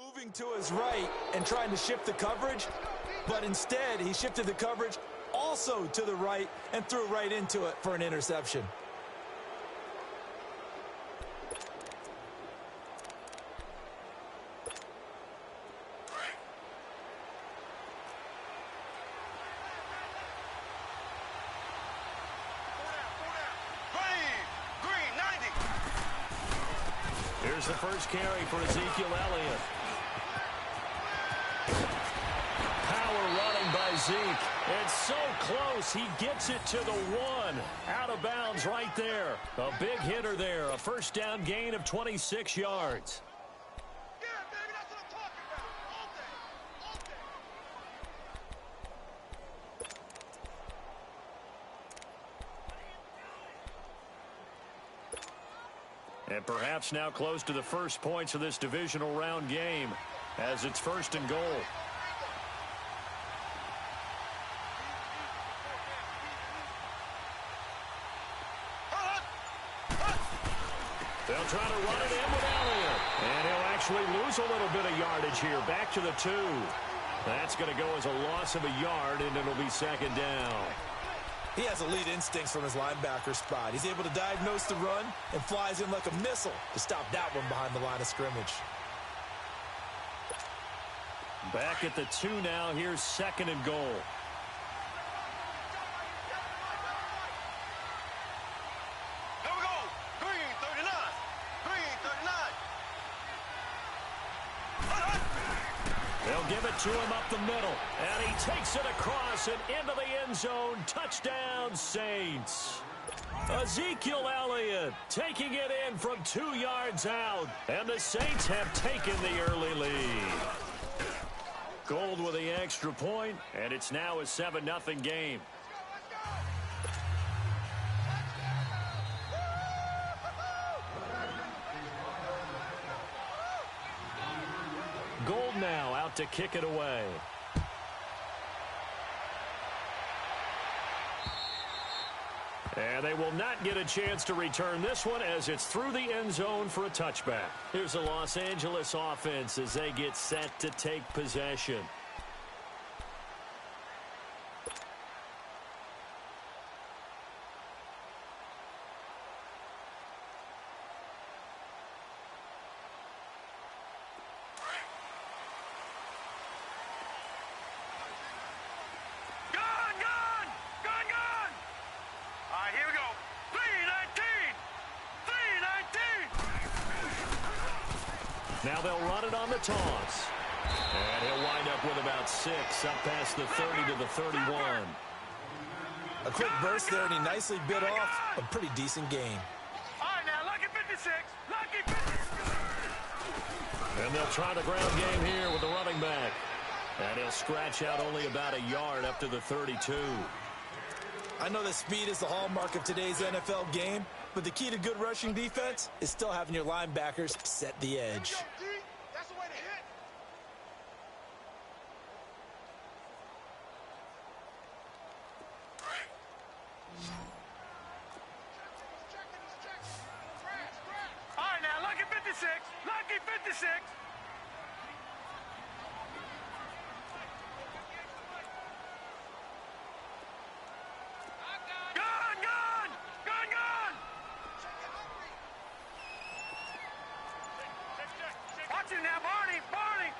moving to his right and trying to shift the coverage, but instead he shifted the coverage also to the right and threw right into it for an interception. Here's the first carry for Ezekiel Elliott. Power running by Zeke. It's so close. He gets it to the one. Out of bounds right there. A big hitter there. A first down gain of 26 yards. Yeah, baby, that's what I'm talking about. All day. All day. And perhaps now close to the first points of this divisional round game as it's first and goal. They'll try to run it in with Elliott. And he'll actually lose a little bit of yardage here. Back to the 2. That's going to go as a loss of a yard, and it'll be second down. He has elite instincts from his linebacker spot. He's able to diagnose the run and flies in like a missile to stop that one behind the line of scrimmage. Back at the 2 now. Here's second and goal. Here we go. Green 39. Green 39. They'll give it to him up the middle. And he takes it across and into the end zone. Touchdown, Saints. Ezekiel Elliott taking it in from 2 yards out. And the Saints have taken the early lead. Gold with the extra point, and it's now a 7-0 game. Gold now out to kick it away. And they will not get a chance to return this one as it's through the end zone for a touchback. Here's the Los Angeles offense as they get set to take possession. Now they'll run it on the toss. And he'll wind up with about 6 up past the 30 to the 31. A quick burst there, and he nicely bit off a pretty decent gain. All right, now, lucky 56. Lucky 56. And they'll try the ground game here with the running back. And he'll scratch out only about a yard up to the 32. I know that speed is the hallmark of today's NFL game, but the key to good rushing defense is still having your linebackers set the edge. That's the way to hit. All right, now, lucky 56. Lucky 56. Watch him now, Barney! Barney!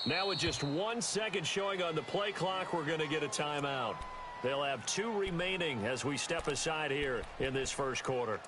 Now with just 1 second showing on the play clock, we're going to get a timeout. They'll have 2 remaining as we step aside here in this first quarter.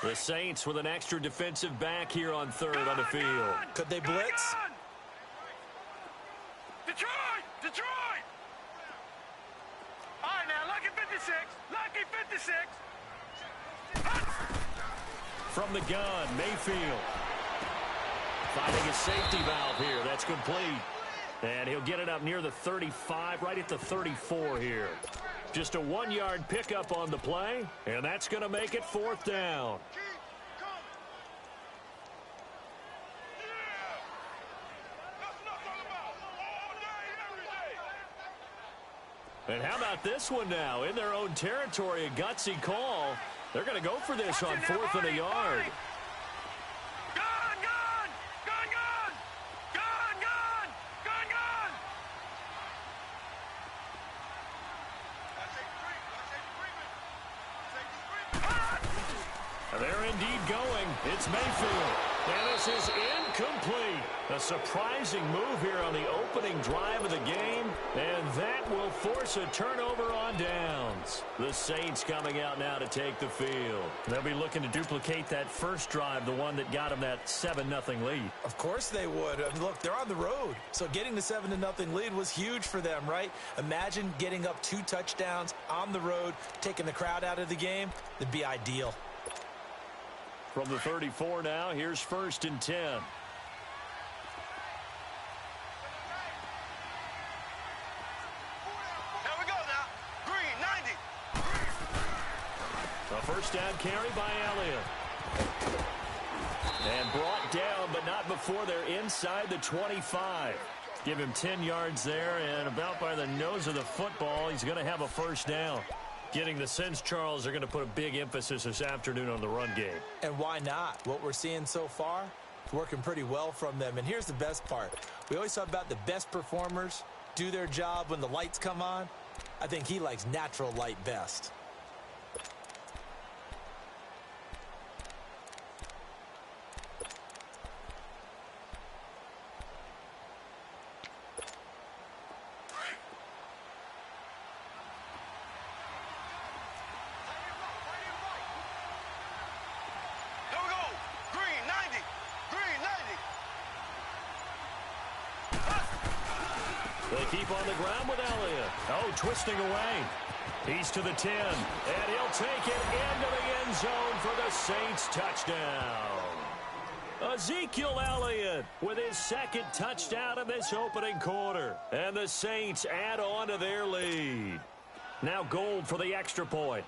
The Saints with an extra defensive back here on third on the field. Could they blitz? Detroit! Detroit! All right, now, look at Lucky 56. From the gun, Mayfield. Finding a safety valve here. That's complete. And he'll get it up near the 35, right at the 34 here. Just a 1-yard pickup on the play, and that's going to make it 4th down. And how about this one now? In their own territory, a gutsy call. They're going to go for this on 4th and a yard. They're indeed going. It's Mayfield. And this is incomplete. A surprising move here on the opening drive of the game. And that will force a turnover on downs. The Saints coming out now to take the field. They'll be looking to duplicate that first drive, the one that got them that 7-0 lead. Of course they would. I mean, look, they're on the road. So getting the 7-0 lead was huge for them, right? Imagine getting up 2 touchdowns on the road, taking the crowd out of the game. That'd be ideal. From the 34 now, here's 1st and 10. Here we go now. Green, 90. A first down carry by Elliott. And brought down, but not before they're inside the 25. Give him 10 yards there, and about by the nose of the football, he's going to have a first down. Getting the sense, Charles, they're going to put a big emphasis this afternoon on the run game. And why not? What we're seeing so far, working pretty well from them. And here's the best part. We always talk about the best performers do their job when the lights come on. I think he likes natural light best. They keep on the ground with Elliott. Oh, twisting away. He's to the 10, and he'll take it into the end zone for the Saints touchdown. Ezekiel Elliott with his 2nd touchdown of this opening quarter. And the Saints add on to their lead. Now Gold for the extra point.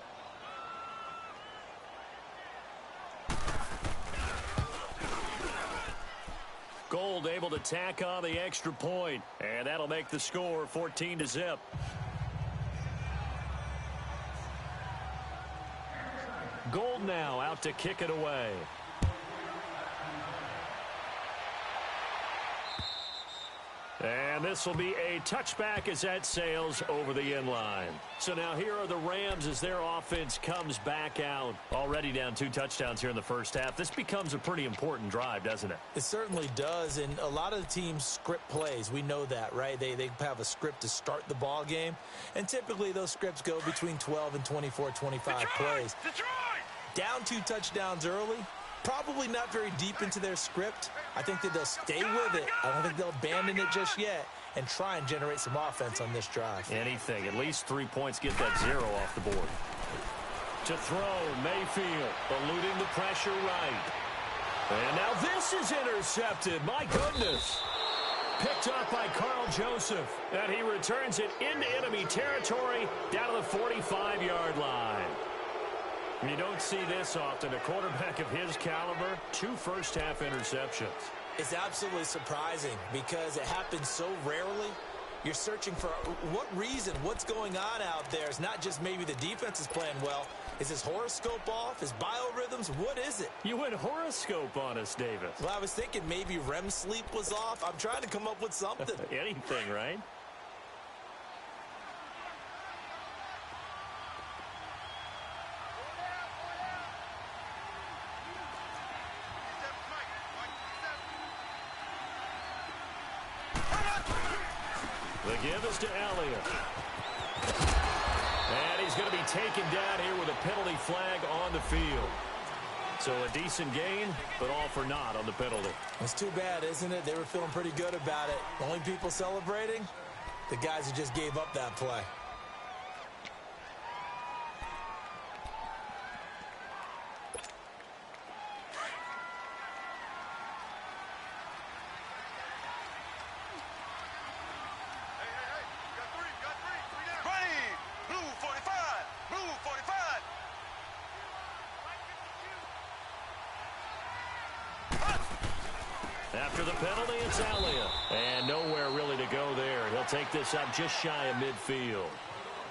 Gold able to tack on the extra point, and that'll make the score 14-0. Gold now out to kick it away. And this will be a touchback as that sails over the end line. So now here are the Rams as their offense comes back out. Already down 2 touchdowns here in the first half. This becomes a pretty important drive, doesn't it? It certainly does, and a lot of the teams script plays. We know that, right? They have a script to start the ball game, and typically those scripts go between 12 and 24, 25 plays. Down 2 touchdowns early. Probably not very deep into their script. I think that they'll stay with it. I don't think they'll abandon it just yet and try and generate some offense on this drive. Anything. At least 3 points. Get that 0 off the board. To throw, Mayfield eluding the pressure right. And now this is intercepted. My goodness. Picked up by Carl Joseph. And he returns it into enemy territory down to the 45-yard line. You don't see this often. A quarterback of his caliber, 2 first-half interceptions. It's absolutely surprising because it happens so rarely. You're searching for what reason, what's going on out there. It's not just maybe the defense is playing well. Is his horoscope off? His biorhythms? What is it? You went horoscope on us, Davis. Well, I was thinking maybe REM sleep was off. I'm trying to come up with something. Anything, right? The give is to Elliott. And he's going to be taken down here with a penalty flag on the field. So a decent gain, but all for naught on the penalty. It's too bad, isn't it? They were feeling pretty good about it. Only people celebrating, the guys who just gave up that play. After the penalty, it's Elliott. And nowhere really to go there. He'll take this up just shy of midfield.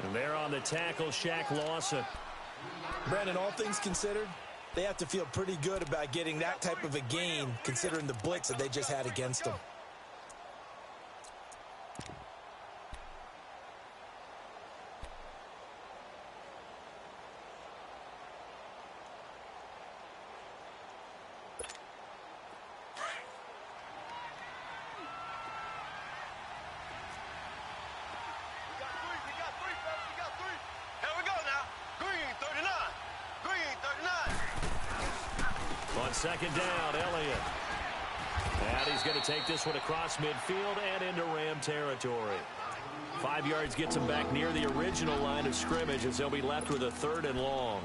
And there on the tackle, Shaq Lawson. Brandon, all things considered, they have to feel pretty good about getting that type of a gain considering the blitz that they just had against them. Second down, Elliott. And he's going to take this one across midfield and into Ram territory. 5 yards gets him back near the original line of scrimmage as they'll be left with a 3rd and long.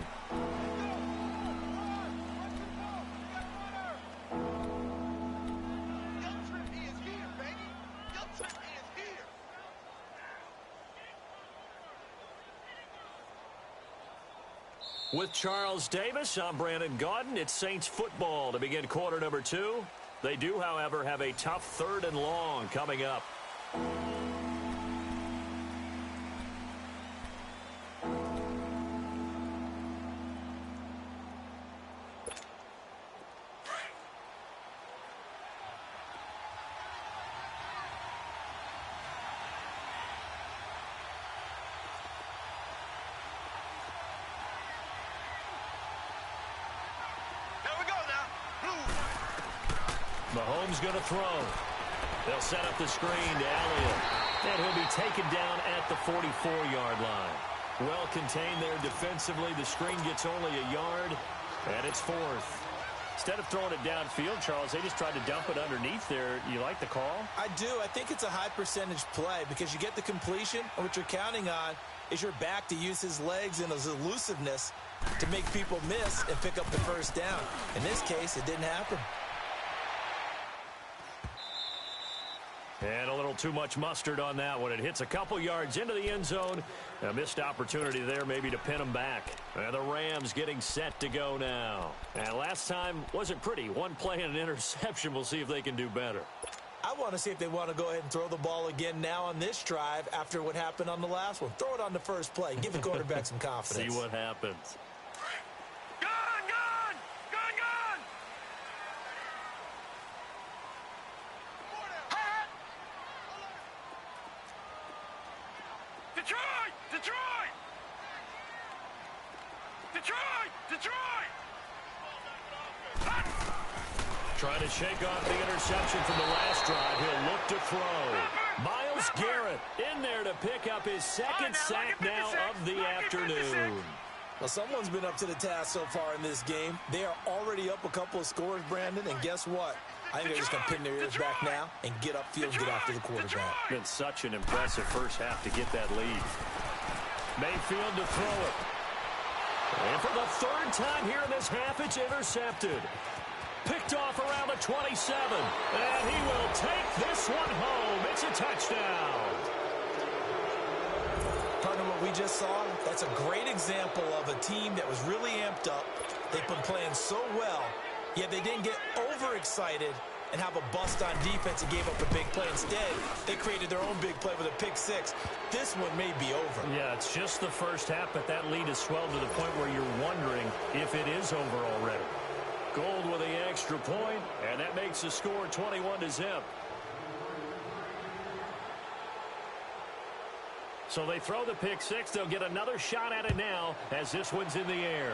With Charles Davis, I'm Brandon Gaudin. It's Saints football to begin quarter number 2. They do, however, have a tough 3rd and long coming up. Mahomes going to throw. They'll set up the screen to Elliott. And he'll be taken down at the 44-yard line. Well contained there defensively. The screen gets only a yard, and it's 4th. Instead of throwing it downfield, Charles, they just tried to dump it underneath there. You like the call? I do. I think it's a high percentage play because you get the completion, and what you're counting on is your back to use his legs and his elusiveness to make people miss and pick up the first down. In this case, it didn't happen. And a little too much mustard on that one. It hits a couple yards into the end zone. A missed opportunity there maybe to pin them back. And the Rams getting set to go now. And last time wasn't pretty. One play and an interception. We'll see if they can do better. I want to see if they want to go ahead and throw the ball again now on this drive after what happened on the last one. Throw it on the first play. Give the quarterback some confidence. See what happens. Trying to shake off the interception from the last drive. He'll look to throw. Myles Garrett in there to pick up his second sack now of the afternoon. Well, someone's been up to the task so far in this game. They are already up a couple of scores, Brandon, and guess what? I think they're just going to pin their ears back now and get upfield and get after the quarterback. Been such an impressive first half to get that lead. Mayfield to throw it. And for the 3rd time here in this half, it's intercepted. Picked off around the 27. And he will take this one home. It's a touchdown. Partner, what we just saw, that's a great example of a team that was really amped up. They've been playing so well, yet they didn't get overexcited and have a bust on defense and gave up a big play. Instead, they created their own big play with a pick six. This one may be over. Yeah, it's just the first half, but that lead has swelled to the point where you're wondering if it is over already. Gold with the extra point, and that makes the score 21-0. So they throw the pick six. They'll get another shot at it now as this one's in the air.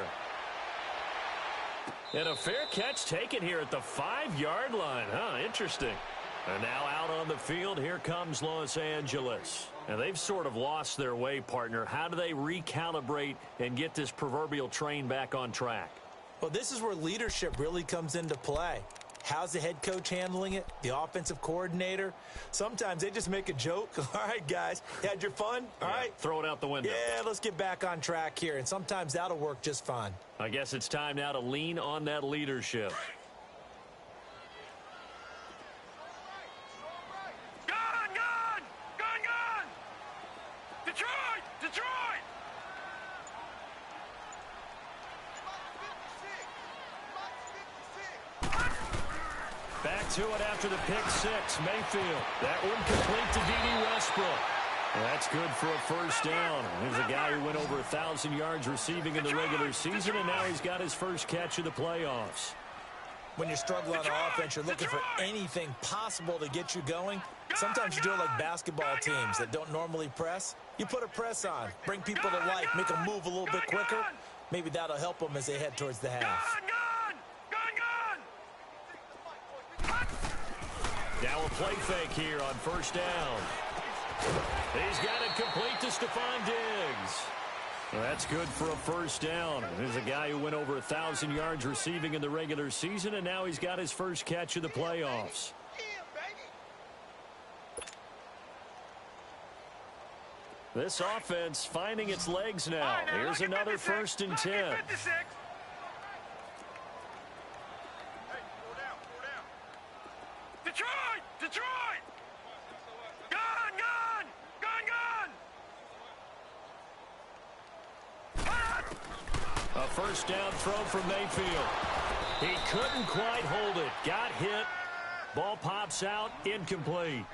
And a fair catch taken here at the 5-yard line. Interesting. And now out on the field, here comes Los Angeles. And they've sort of lost their way, partner. How do they recalibrate and get this proverbial train back on track? Well, this is where leadership really comes into play. How's the head coach handling it? The offensive coordinator? Sometimes they just make a joke. All right, guys, you had your fun? All right. Throw it out the window. Yeah, let's get back on track here. And sometimes that'll work just fine. I guess it's time now to lean on that leadership. Back to it after the pick six. Mayfield. That one complete to D.D. Westbrook. That's good for a first down. There's a guy who went over 1,000 yards receiving in the regular season, and now he's got his first catch of the playoffs. When you're struggling on offense, you're looking for anything possible to get you going. Sometimes you do it like basketball teams that don't normally press. You put a press on, bring people to life, make them move a little bit quicker. Maybe that'll help them as they head towards the half. Now a play fake here on first down. He's got it complete to Stephon Diggs. Well, that's good for a first down. There's a guy who went over 1,000 yards receiving in the regular season, and now he's got his first catch of the playoffs. This offense finding its legs now. Here's another 1st and 10. Detroit! Gun! A first down throw from Mayfield. He couldn't quite hold it. Got hit. Ball pops out. Incomplete.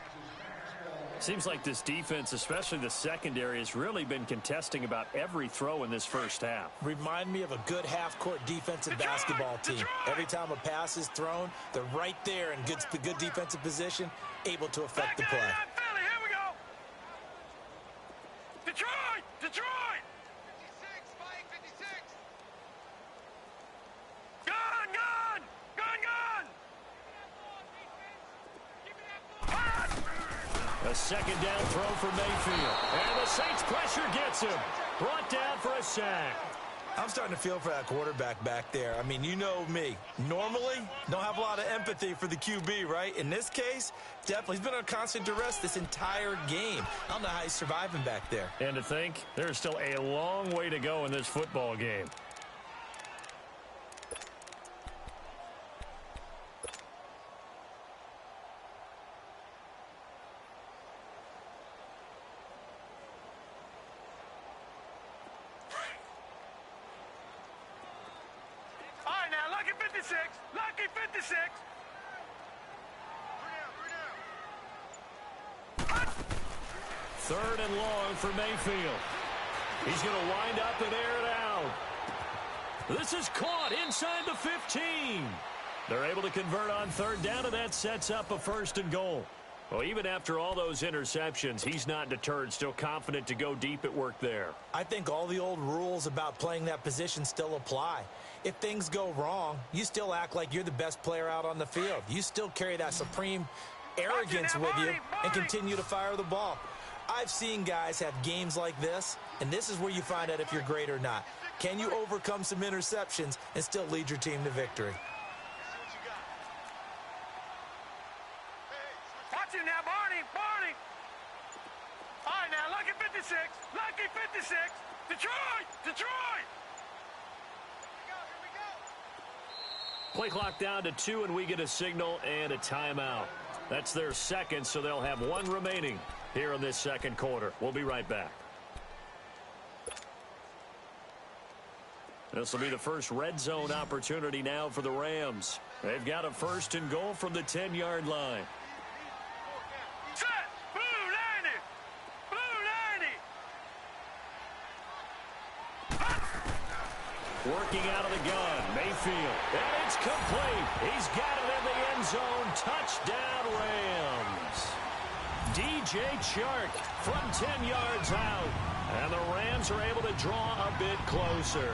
Seems like this defense, especially the secondary, has really been contesting about every throw in this first half. Remind me of a good half-court defensive basketball team. Every time a pass is thrown, they're right there in good defensive position, able to affect the play. Here we go. Detroit! 56. Gun! A second down throw for Mayfield. And the Saints pressure gets him. Brought down for a sack. I'm starting to feel for that quarterback back there. I mean, you know me. Normally, don't have a lot of empathy for the QB, right? In this case, definitely. He's been on constant duress this entire game. I don't know how he's surviving back there. And to think, there's still a long way to go in this football game. Lucky 56. Third and long for Mayfield. He's going to wind up and air it out. This is caught inside the 15. They're able to convert on third down, and that sets up a 1st and goal. Well, even after all those interceptions, he's not deterred, still confident to go deep at work there. I think all the old rules about playing that position still apply. If things go wrong, you still act like you're the best player out on the field. You still carry that supreme arrogance with you and continue to fire the ball. I've seen guys have games like this, and this is where you find out if you're great or not. Can you overcome some interceptions and still lead your team to victory? Watch him now, Barney. All right, now, Lucky 56. Detroit! Play clock down to 2, and we get a signal and a timeout. That's their second, so they'll have one remaining here in this second quarter. We'll be right back. This will be the first red zone opportunity now for the Rams. They've got a 1st and goal from the 10-yard line. Set! Blue 90! Working out of the gun, Mayfield. And it's complete. He's got it in the end zone. Touchdown, Rams. DJ Chark from 10 yards out. And the Rams are able to draw a bit closer.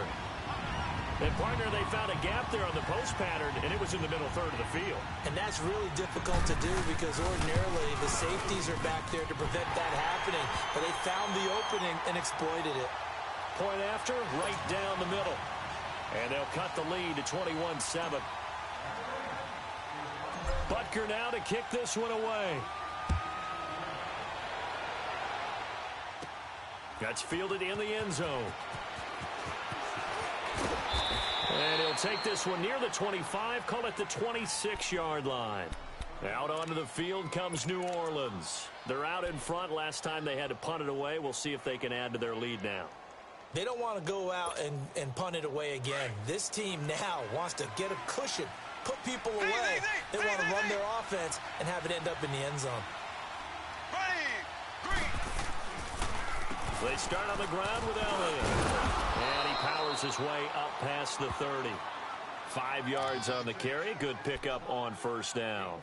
And, partner, they found a gap there on the post pattern, and it was in the middle third of the field. And that's really difficult to do because ordinarily the safeties are back there to prevent that happening. But they found the opening and exploited it. Point after, right down the middle. And they'll cut the lead to 21-7. Butker now to kick this one away. That's fielded in the end zone. And he'll take this one near the 25, call it the 26-yard line. Out onto the field comes New Orleans. They're out in front. Last time they had to punt it away. We'll see if they can add to their lead now. They don't want to go out and punt it away again. This team now wants to get a cushion put people away. They want to run their offense and have it end up in the end zone. They start on the ground with Elliott. And he powers his way up past the 30. 5 yards on the carry. Good pickup on first down.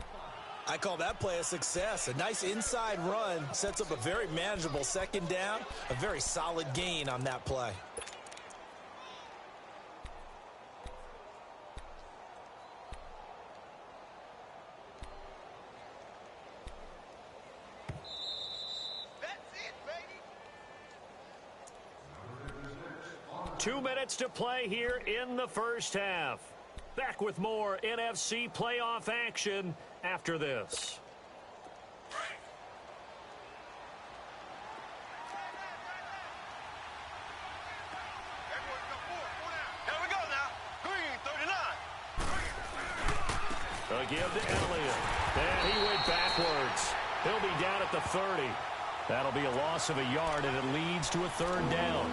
I call that play a success. A nice inside run sets up a very manageable second down. A very solid gain on that play. That's it, baby. 2 minutes to play here in the first half. Back with more NFC playoff action after this. Here we go now. Green, 39. A give to Elliott. And he went backwards. He'll be down at the 30. That'll be a loss of a yard, and it leads to a third down.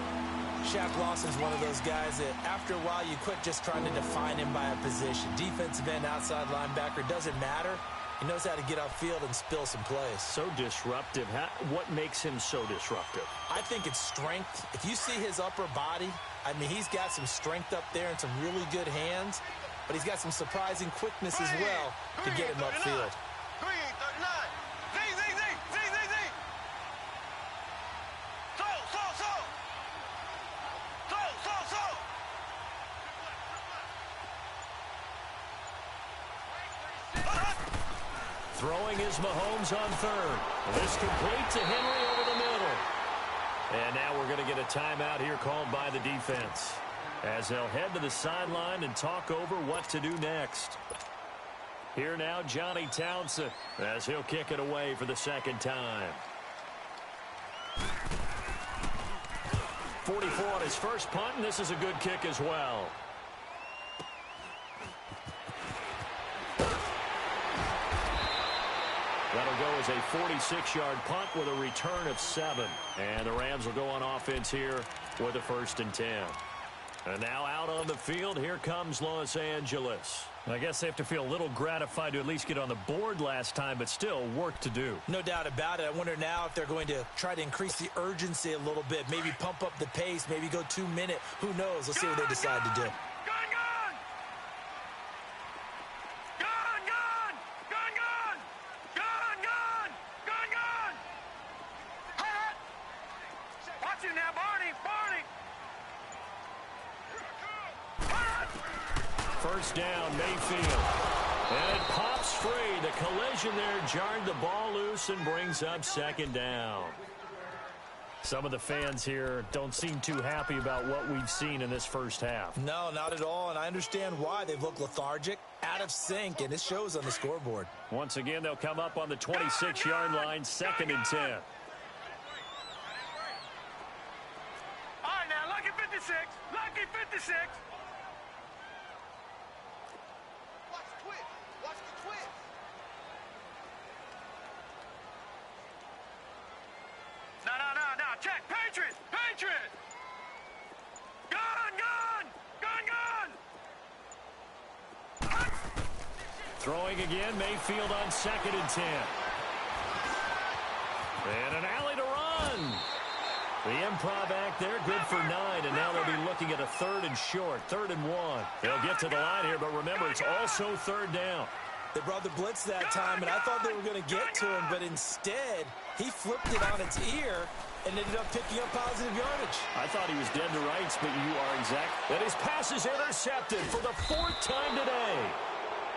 Shaq Lawson's one of those guys that after a while you quit just trying to define him by a position. Defensive end, outside linebacker, doesn't matter. He knows how to get upfield and spill some plays. So disruptive. What makes him so disruptive? I think it's strength. If you see his upper body, I mean, he's got some strength up there and some really good hands, but he's got some surprising quickness as well to get him upfield. Green, 39. Z. So. Throwing is Mahomes on third. This complete to Henry over the middle. And now we're going to get a timeout here called by the defense, as they'll head to the sideline and talk over what to do next. Here now, Johnny Townsend, as he'll kick it away for the second time. 44 on his first punt, and this is a good kick as well. That'll go as a 46-yard punt with a return of 7. And the Rams will go on offense here with a 1st and 10. And now out on the field, here comes Los Angeles. I guess they have to feel a little gratified to at least get on the board last time, but still work to do. No doubt about it. I wonder now if they're going to try to increase the urgency a little bit, maybe pump up the pace, maybe go 2 minute. Who knows? Let's see what they decide to do. First down, Mayfield. And it pops free. The collision there jarred the ball loose and brings up second down. Some of the fans here don't seem too happy about what we've seen in this first half. No, not at all, and I understand why. They've looked lethargic, out of sync, and it shows on the scoreboard. Once again, they'll come up on the 26-yard line, 2nd and 10. All right, now, lucky 56. Lucky 56. Watch the twist. No. Check. Patriot. Gun. Throwing again, Mayfield on 2nd and 10. And an alley to run. The improv act there, good for 9, and now they'll be looking at a 3rd and short, 3rd and 1. They'll get to the line here, but remember, it's also 3rd down. They brought the blitz that time, and I thought they were going to get to him, but instead, he flipped it on its ear and ended up picking up positive yardage. I thought he was dead to rights, but you are exact. And his pass is intercepted for the 4th time today.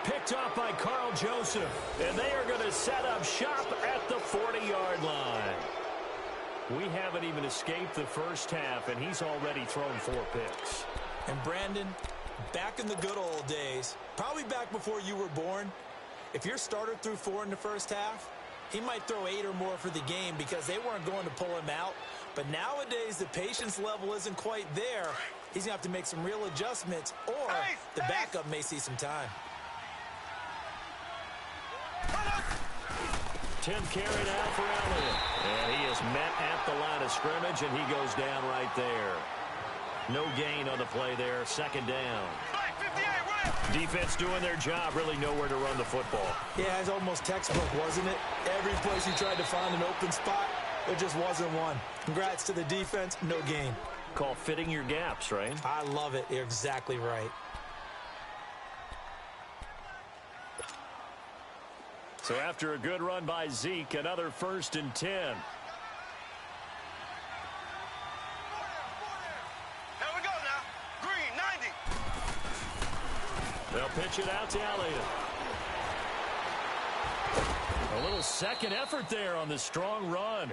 Picked off by Carl Joseph, and they are going to set up shop at the 40-yard line. We haven't even escaped the first half, and he's already thrown 4 picks. And Brandon, back in the good old days, probably back before you were born, if your starter threw 4 in the first half, he might throw 8 or more for the game because they weren't going to pull him out. But nowadays, the patience level isn't quite there. He's going to have to make some real adjustments, or the backup may see some time. 10th carry now for Elliott. And he is met at the line of scrimmage, and he goes down right there. No gain on the play there, 2nd down. Black 58, Defense doing their job, really nowhere to run the football. Yeah, it's almost textbook, wasn't it? Every place you tried to find an open spot, there just wasn't one. Congrats to the defense, no gain. Call fitting your gaps, right? I love it. You're exactly right. So after a good run by Zeke, another 1st and 10. Here we go now. Green, 90. They'll pitch it out to Elliott. A little second effort there on the strong run.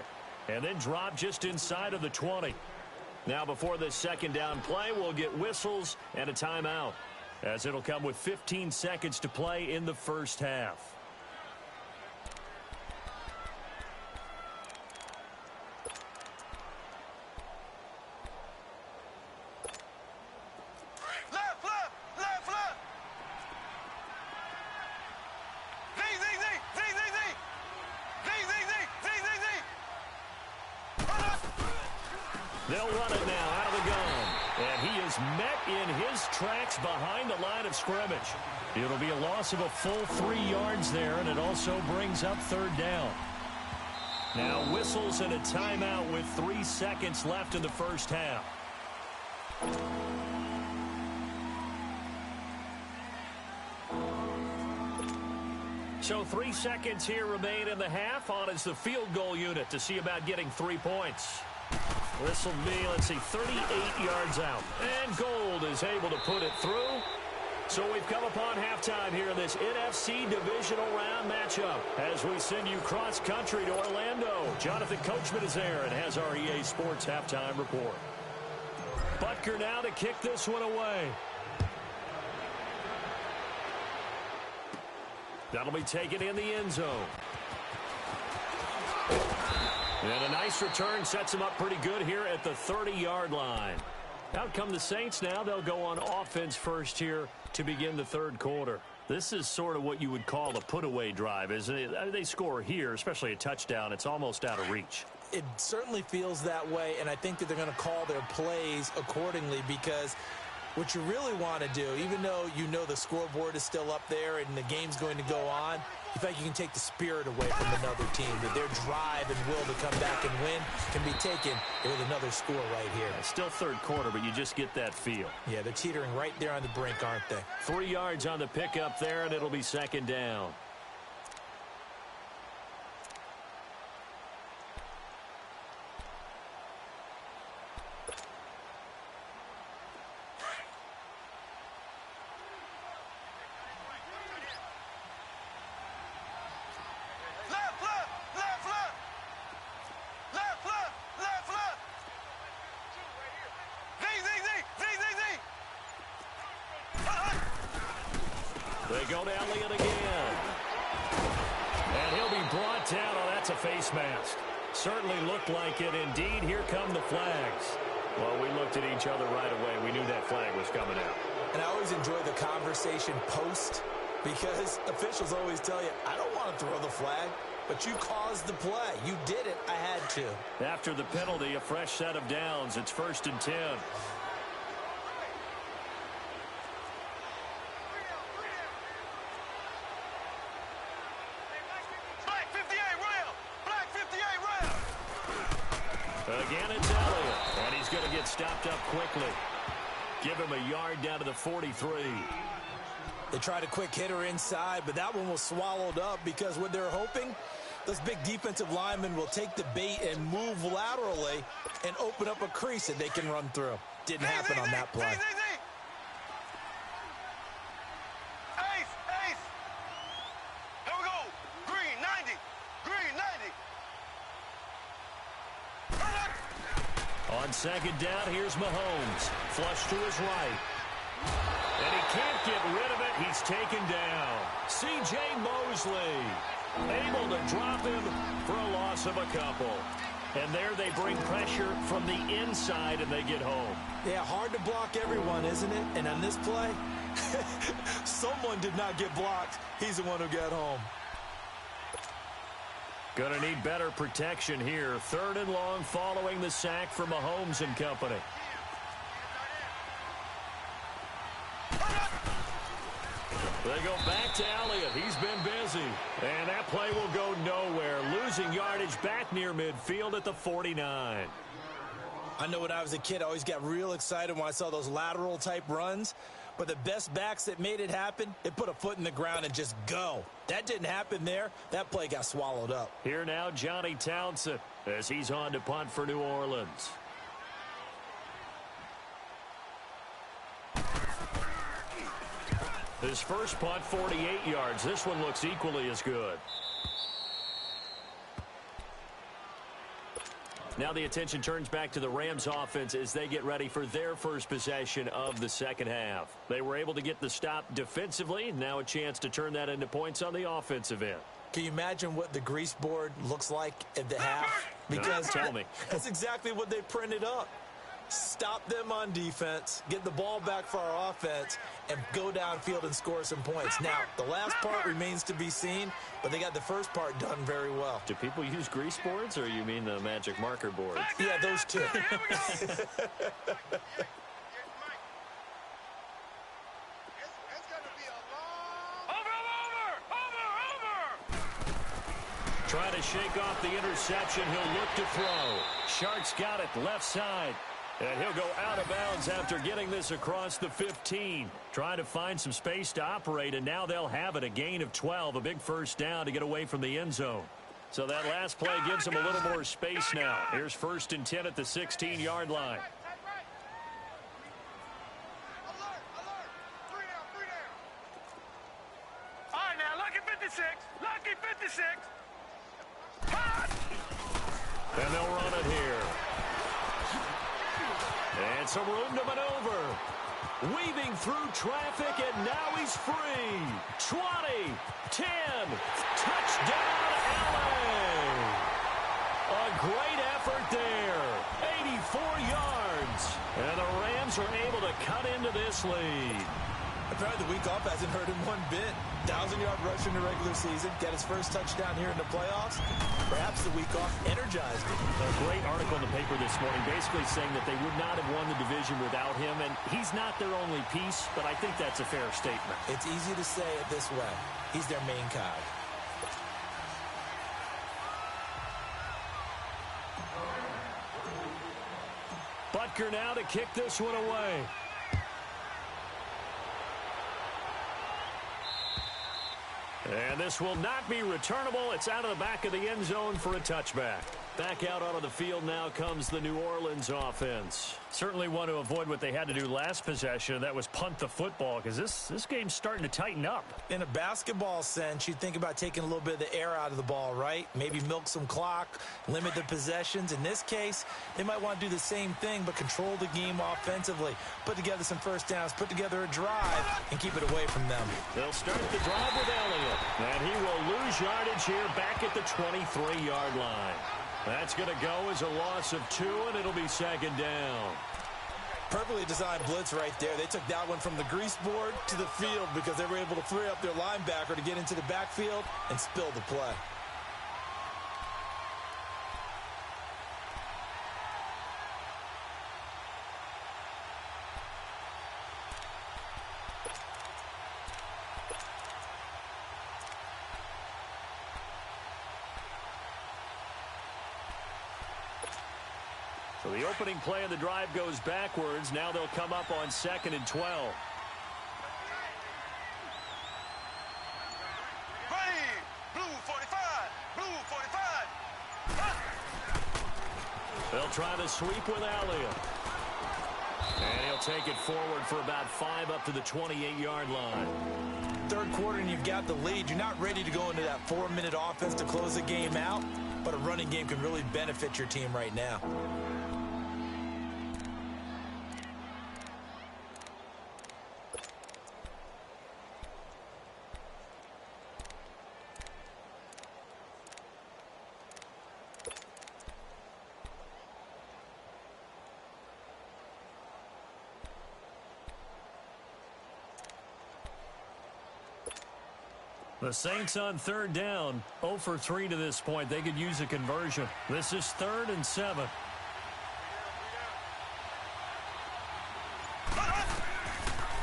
And then drop just inside of the 20. Now before this second down play, we'll get whistles and a timeout, as it'll come with 15 seconds to play in the first half. They'll run it now out of the gun. And he is met in his tracks behind the line of scrimmage. It'll be a loss of a full 3 yards there, and it also brings up 3rd down. Now whistles and a timeout with 3 seconds left in the first half. So 3 seconds here remain in the half. On is the field goal unit to see about getting 3 points. This will be, let's see, 38 yards out. And Gold is able to put it through. So we've come upon halftime here in this NFC divisional round matchup as we send you cross-country to Orlando. Jonathan Coachman is there and has our EA Sports halftime report. Butker now to kick this one away. That'll be taken in the end zone. And a nice return sets him up pretty good here at the 30-yard line. Out come the Saints now. They'll go on offense first here to begin the 3rd quarter. This is sort of what you would call a put-away drive, isn't it? They score here, especially a touchdown. It's almost out of reach. It certainly feels that way, and I think that they're going to call their plays accordingly, because what you really want to do, even though you know the scoreboard is still up there and the game's going to go on, you feel like you can take the spirit away from another team, that their drive and will to come back and win can be taken with another score right here. It's still 3rd quarter, but you just get that feel. Yeah, they're teetering right there on the brink, aren't they? 3 yards on the pickup there, and it'll be 2nd down. They go to Elliott again. And he'll be brought down. Oh, that's a face mask. Certainly looked like it. Indeed, here come the flags. Well, we looked at each other right away. We knew that flag was coming out. And I always enjoy the conversation post, because officials always tell you, I don't want to throw the flag, but you caused the play. You did it. I had to. After the penalty, a fresh set of downs. It's 1st and 10. Again, it's Elliott, and he's going to get stopped up quickly. Give him a yard down to the 43. They tried a quick hitter inside, but that one was swallowed up, because what they're hoping, those big defensive linemen will take the bait and move laterally and open up a crease that they can run through. Didn't happen on that play. Here we go. Green, 90. Green, 90. On 2nd down, here's Mahomes. Flush to his right. And he can't get rid of it. He's taken down. C.J. Mosley able to drop him for a loss of a couple. And there they bring pressure from the inside, and they get home. Yeah, hard to block everyone, isn't it? And on this play, someone did not get blocked. He's the one who got home. Gonna need better protection here. 3rd and long following the sack from Mahomes and company. They go back to Elliott. He's been busy. And that play will go nowhere. Losing yardage back near midfield at the 49. I know when I was a kid, I always got real excited when I saw those lateral-type runs. But the best backs that made it happen, they put a foot in the ground and just go. That didn't happen there. That play got swallowed up. Here now, Johnny Townsend, as he's on to punt for New Orleans. His first punt, 48 yards. This one looks equally as good. Now the attention turns back to the Rams offense as they get ready for their first possession of the second half. They were able to get the stop defensively. Now a chance to turn that into points on the offensive end. Can you imagine what the grease board looks like at the half? Because tell me. That's exactly what they printed up. Stop them on defense, get the ball back for our offense, and go downfield and score some points. Now, the last part remains to be seen, but they got the first part done very well. Do people use grease boards, or you mean the magic marker boards? Yeah, those two. Trying to shake off the interception. He'll look to throw. Shark's got it left side. And he'll go out of bounds after getting this across the 15. Trying to find some space to operate, and now they'll have it. A gain of 12, a big first down to get away from the end zone. So that last play gives them a little more space now. Here's 1st and 10 at the 16-yard line. All right, now, lucky 56. Lucky 56. And they'll run it here. And some room to maneuver. Weaving through traffic, and now he's free. 20, 10, touchdown, LA. A great effort there. 84 yards. And the Rams are able to cut into this lead. Apparently the week off hasn't hurt him one bit. 1,000-yard rush in the regular season. Got his first touchdown here in the playoffs. Perhaps the week off energized him. A great article in the paper this morning basically saying that they would not have won the division without him. And he's not their only piece, but I think that's a fair statement. It's easy to say it this way. He's their main cog. Butker now to kick this one away. And this will not be returnable. It's out of the back of the end zone for a touchback. Back out onto the field now comes the New Orleans offense. Certainly want to avoid what they had to do last possession. That was punt the football, because this game's starting to tighten up. In a basketball sense, you think about taking a little bit of the air out of the ball, right? Maybe milk some clock, limit the possessions. In this case, they might want to do the same thing, but control the game offensively. Put together some first downs, put together a drive, and keep it away from them. They'll start the drive with Elliott. And he will lose yardage here back at the 23-yard line. That's going to go as a loss of 2, and it'll be 2nd down. Perfectly designed blitz right there. They took that one from the grease board to the field because they were able to free up their linebacker to get into the backfield and spill the play. So the opening play of the drive goes backwards. Now they'll come up on 2nd and 12. Ready. Blue 45. Blue 45. They'll try to sweep with Elliott. And he'll take it forward for about 5 up to the 28-yard line. Third quarter and you've got the lead. You're not ready to go into that 4-minute offense to close the game out, but a running game can really benefit your team right now. The Saints on 3rd down, 0 for 3 to this point. They could use a conversion. This is 3rd and 7.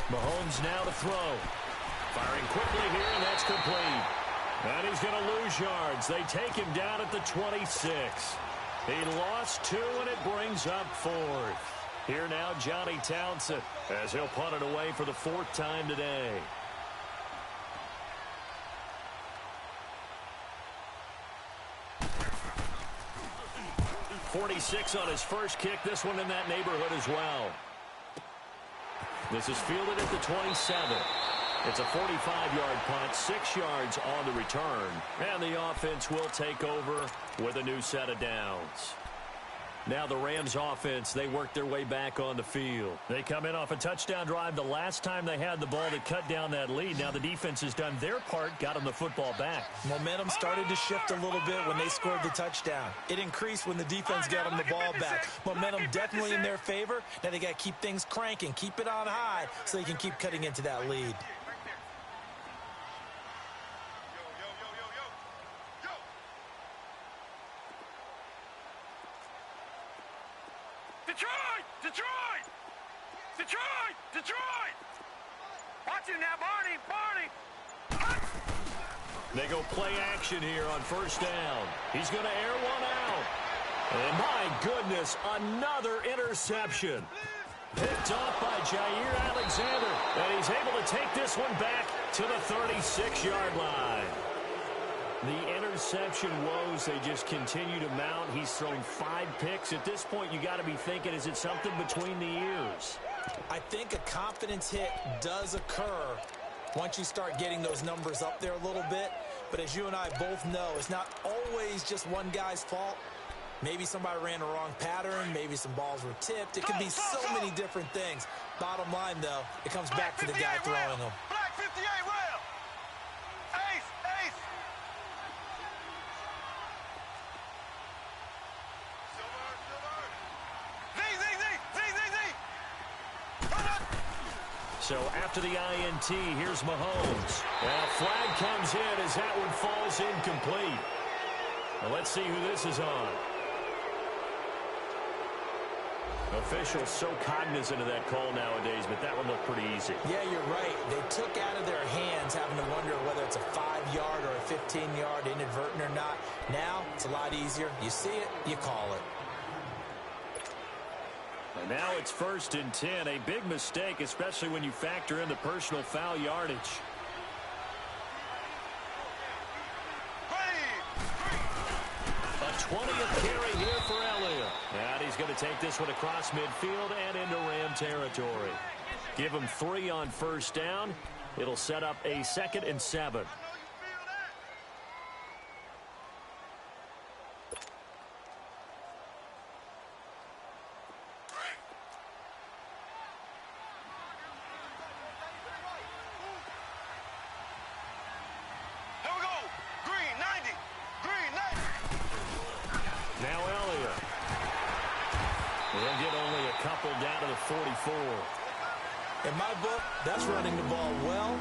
Mahomes now to throw. Firing quickly here, and that's complete. And he's going to lose yards. They take him down at the 26. He lost 2, and it brings up 4th. Here now, Johnny Townsend, as he'll punt it away for the 4th time today. .46 on his first kick. This one in that neighborhood as well. This is fielded at the 27. It's a 45-yard punt, 6 yards on the return. And the offense will take over with a new set of downs. Now the Rams offense, they work their way back on the field. They come in off a touchdown drive the last time they had the ball to cut down that lead. Now the defense has done their part, got them the football back. Momentum started to shift a little bit when they scored the touchdown. It increased when the defense got them the ball back. Momentum definitely in their favor. Now they got to keep things cranking, keep it on high so they can keep cutting into that lead. Detroit! Detroit! Detroit! Detroit! Watch it now, Barney! They go play action here on first down. He's going to air one out. And my goodness, another interception. Picked off by Jair Alexander. And he's able to take this one back to the 36-yard line. The interception woes, they just continue to mount. He's thrown 5 picks. At this point, you got to be thinking, is it something between the ears? I think a confidence hit does occur once you start getting those numbers up there a little bit. But as you and I both know, it's not always just one guy's fault. Maybe somebody ran the wrong pattern. Maybe some balls were tipped. It could be so many different things. Bottom line, though, it comes back to the guy throwing them. Black 58 rail! Ace! Ace! So after the INT, here's Mahomes. And a flag comes in as that one falls incomplete. Well, let's see who this is on. Officials so cognizant of that call nowadays, but that one looked pretty easy. Yeah, you're right. They took out of their hands having to wonder whether it's a 5-yard or a 15-yard inadvertent or not. Now, it's a lot easier. You see it, you call it. And now it's 1st and 10. A big mistake, especially when you factor in the personal foul yardage. A 20th carry here for Elliott. And he's going to take this one across midfield and into Ram territory. Give him 3 on first down. It'll set up a 2nd and 7. Down to the 44. In my book, that's running the ball well,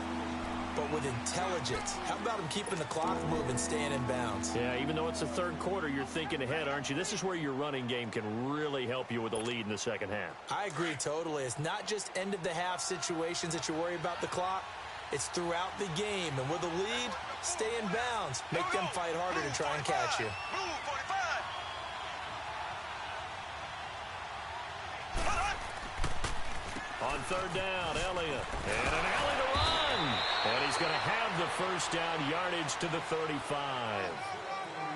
but with intelligence. How about him keeping the clock moving, staying in bounds? Yeah, even though it's the 3rd quarter, you're thinking ahead, aren't you? This is where your running game can really help you with a lead in the 2nd half. I agree totally. It's not just end-of-the-half situations that you worry about the clock. It's throughout the game. And with a lead, stay in bounds. Make them fight harder to try and catch you. On 3rd down, Elliott. And an alley to run. And he's going to have the first down yardage to the 35.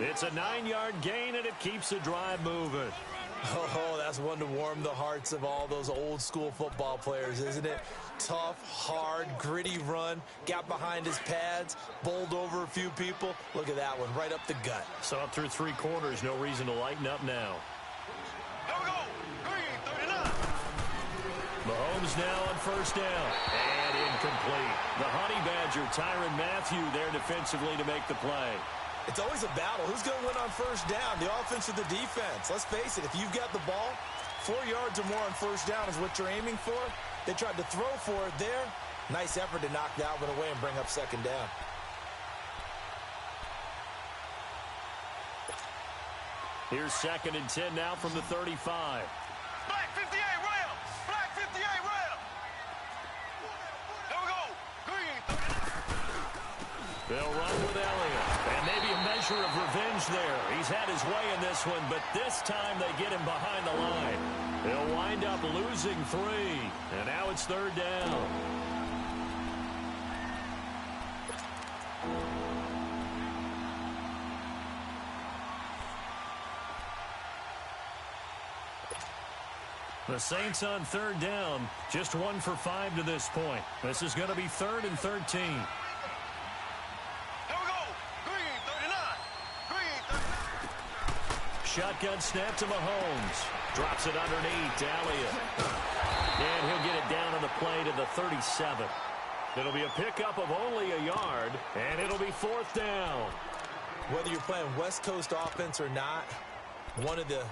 It's a 9-yard gain, and it keeps the drive moving. Oh, that's one to warm the hearts of all those old-school football players, isn't it? Tough, hard, gritty run. Got behind his pads, bowled over a few people. Look at that one, right up the gut. So up through 3 quarters, no reason to lighten up now. Mahomes now on first down. And incomplete. The Honey Badger, Tyrann Mathieu, there defensively to make the play. It's always a battle. Who's going to win on first down, the offense or the defense? Let's face it, if you've got the ball, 4 yards or more on first down is what you're aiming for. They tried to throw for it there. Nice effort to knock that one away and bring up 2nd down. Here's 2nd and 10 now from the 35. Black 58 rail! Black 58 rail! Here we go! Green 39. measure of revenge there. He's had his way in this one, but this time they get him behind the line. He'll wind up losing 3, and now it's 3rd down. The Saints on 3rd down, just 1 for 5 to this point. This is going to be 3rd and 13. Here we go. Green, 39. Green, 39. Shotgun snap to Mahomes. Drops it underneath to Elliott. And he'll get it down on the play to the 37. It'll be a pickup of only a yard, and it'll be 4th down. Whether you're playing West Coast offense or not, one of the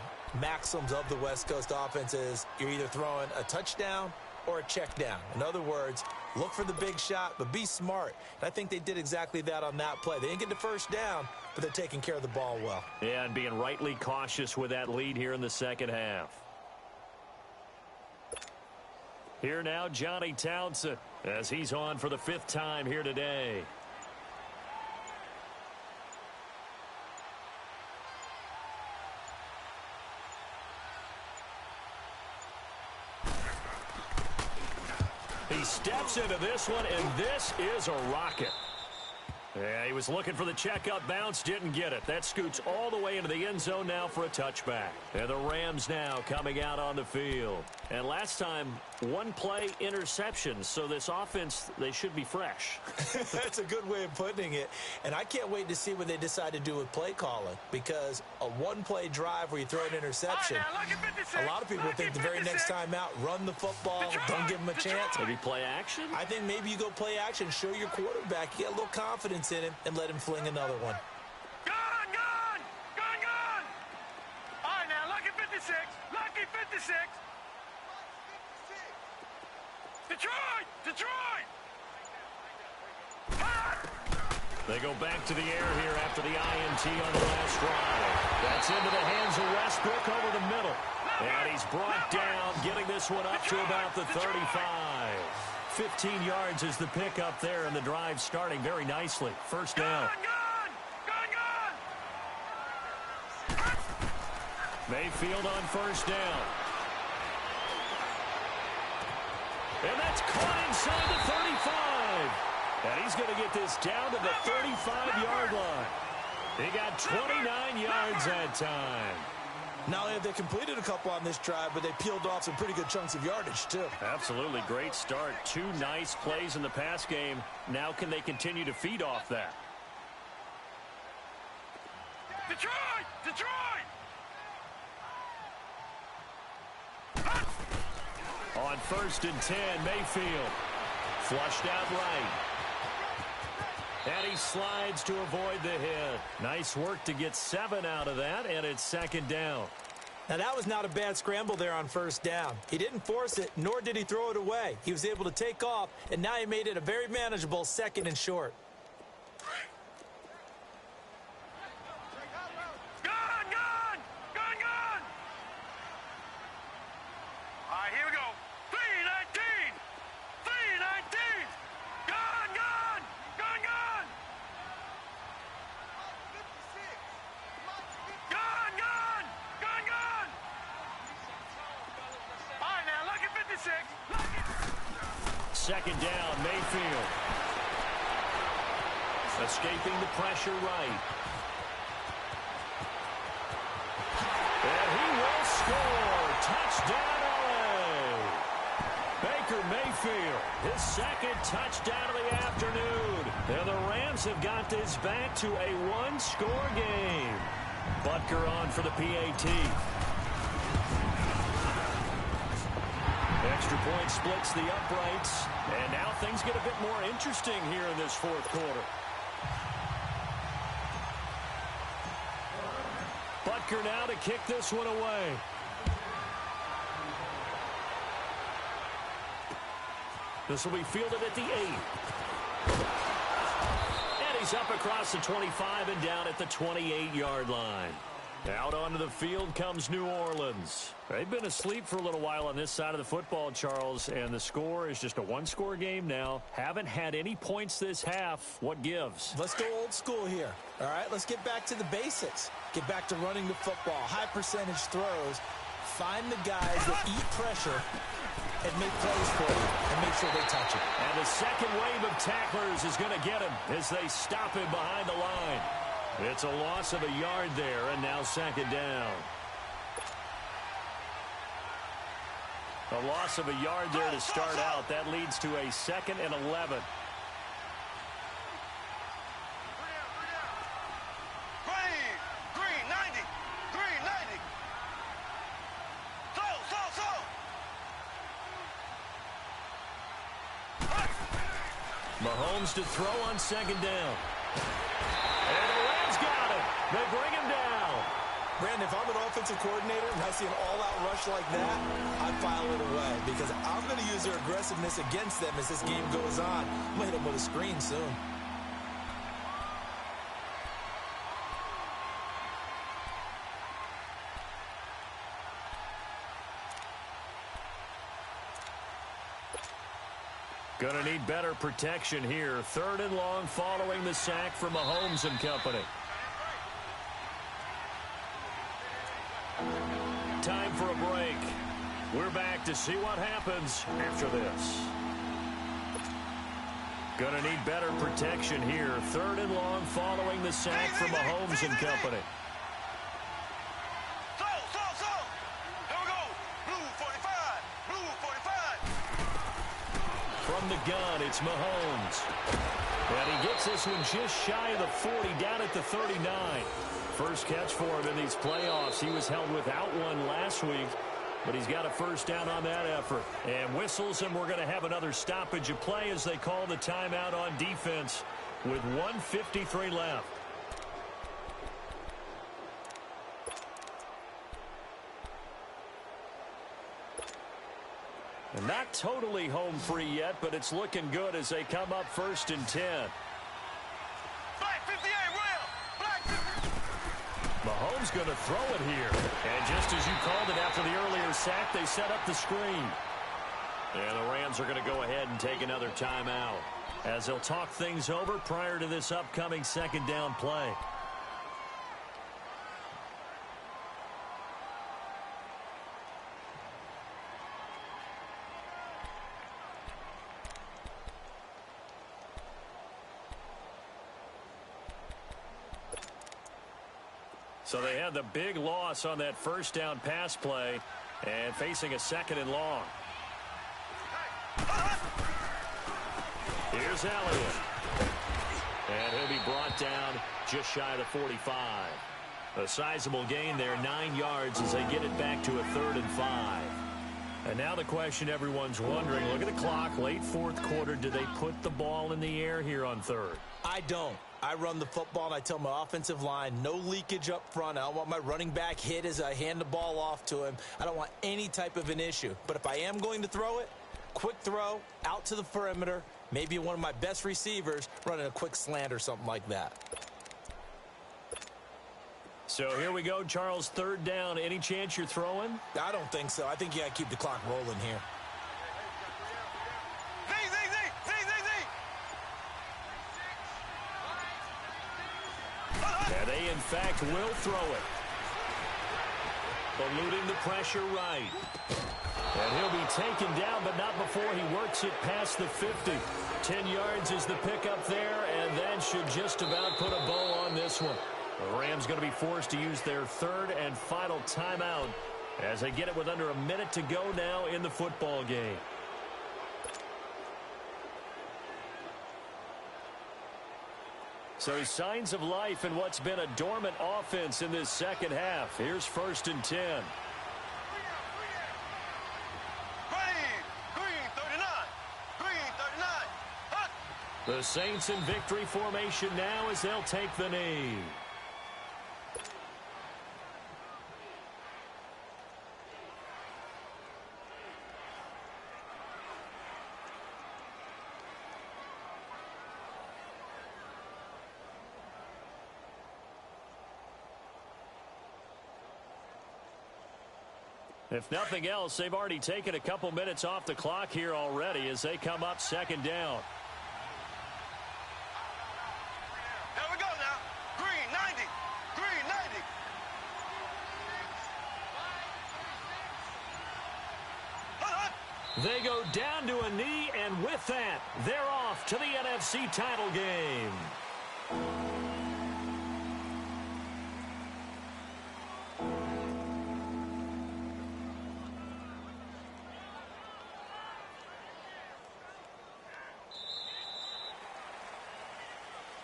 maxims of the West Coast offense is you're either throwing a touchdown or a check down. In other words, look for the big shot, but be smart. And I think they did exactly that on that play. They didn't get the first down, but they're taking care of the ball well. Yeah, and being rightly cautious with that lead here in the second half. Here now, Johnny Townsend, as he's on for the 5th time here today. He steps into this one, and this is a rocket. Yeah, he was looking for the checkup bounce, didn't get it. That scoots all the way into the end zone now for a touchback. And the Rams now coming out on the field. And last time, 1-play interception, so this offense, they should be fresh. That's a good way of putting it. And I can't wait to see what they decide to do with play calling, because a 1-play drive where you throw an interception, a lot of people think the very next time out, run the football, don't give them a chance. Maybe play action? I think maybe you go play action, show your quarterback, you get a little confidence in him, and let him fling another one. Gone, gone, gone, gone. All right, now, lucky 56, lucky 56. Detroit, Detroit. They go back to the air here after the INT on the last drive. That's into the hands of Westbrook over the middle. And he's brought down, getting this one up to about the 35. 15 yards is the pickup there, and the drive starting very nicely. 1st down. Mayfield on 1st down. And that's caught inside the 35. And he's going to get this down to the 35-yard line. He got 29 yards that time. Not only have they completed a couple on this drive, but they peeled off some pretty good chunks of yardage, too. Absolutely. Great start. 2 nice plays in the pass game. Now can they continue to feed off that? Detroit! Detroit! On 1st and 10, Mayfield. Flushed out right. And he slides to avoid the hit. Nice work to get 7 out of that, and it's 2nd down. Now, that was not a bad scramble there on 1st down. He didn't force it, nor did he throw it away. He was able to take off, and now he made it a very manageable 2nd and short. Gone, gone! Gone, gone! All right, here we go. 319! 319! Gone, gone! Gone, gone! Gone, gone! Gone, gone! All right, now, lucky 56. Lucky. 2nd down, Mayfield. Escaping the pressure right. And he will score. Touchdown, LA. Baker Mayfield, his 2nd touchdown of the afternoon. And the Rams have got this back to a 1-score game. Butker on for the PAT. Extra point splits the uprights. And now things get a bit more interesting here in this 4th quarter. Butker now to kick this one away. This will be fielded at the 8. And he's up across the 25 and down at the 28-yard line. Out onto the field comes New Orleans. They've been asleep for a little while on this side of the football, Charles, and the score is just a one-score game now. Haven't had any points this half. What gives? Let's go old school here. All right, let's get back to the basics. Get back to running the football, high percentage throws. Find the guys that eat pressure and make plays for you and make sure they touch it. And the second wave of tacklers is going to get him as they stop him behind the line. It's a loss of a yard there, and now second down. A loss of a yard there to start out. That leads to a 2nd and 11. Green, 90. Green, 90. Mahomes to throw on second down. And the Rams got him. They bring him down. Brandon, if I'm an offensive coordinator and I see an all-out rush like that, I file it away because I'm going to use their aggressiveness against them as this game goes on. I'm going to hit them with a screen soon. Going to need better protection here. 3rd and long following the sack from Mahomes and company. Time for a break. We're back to see what happens after this. Going to need better protection here. 3rd and long following the sack from Mahomes and company. Here we go. Blue 45. Blue 45. From the gun, it's Mahomes. And he gets this one just shy of the 40, down at the 39. First catch for him in these playoffs. He was held without one last week, but he's got a first down on that effort. And whistles, and we're going to have another stoppage of play as they call the timeout on defense with 1:53 left. And not totally home free yet, but it's looking good as they come up 1st and 10. Black 58, Will. Black 58. Mahomes going to throw it here. And just as you called it after the earlier sack, they set up the screen. And the Rams are going to go ahead and take another timeout as they'll talk things over prior to this upcoming 2nd down play. So they had the big loss on that first down pass play and facing a 2nd and long. Here's Elliott. And he'll be brought down just shy of the 45. A sizable gain there, 9 yards as they get it back to a 3rd and 5. And now the question everyone's wondering, look at the clock, late 4th quarter, do they put the ball in the air here on 3rd? I don't. I run the football, and I tell my offensive line, no leakage up front. I don't want my running back hit as I hand the ball off to him. I don't want any type of an issue. But if I am going to throw it, quick throw, out to the perimeter, maybe one of my best receivers running a quick slant or something like that. So here we go, Charles, 3rd down. Any chance you're throwing? I don't think so. I think you got to keep the clock rolling here. And they, in fact, will throw it. Eluding the pressure right. And he'll be taken down, but not before he works it past the 50. 10 yards is the pickup there, and that should just about put a bow on this one. The Rams going to be forced to use their 3rd and final timeout as they get it with under a minute to go now in the football game. So signs of life in what's been a dormant offense in this 2nd half. Here's 1st and 10. Green 39. Green 39. Hut. The Saints in victory formation now as they'll take the knee. If nothing else, they've already taken a couple minutes off the clock here already as they come up second down. Here we go now. Green 90. Green 90. They go down to a knee, and with that, they're off to the NFC title game.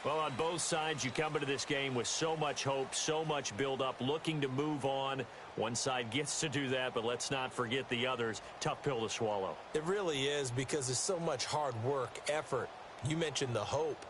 Well, on both sides, you come into this game with so much hope, so much build-up, looking to move on. One side gets to do that, but let's not forget the others. Tough pill to swallow. It really is, because there's so much hard work, effort. You mentioned the hope.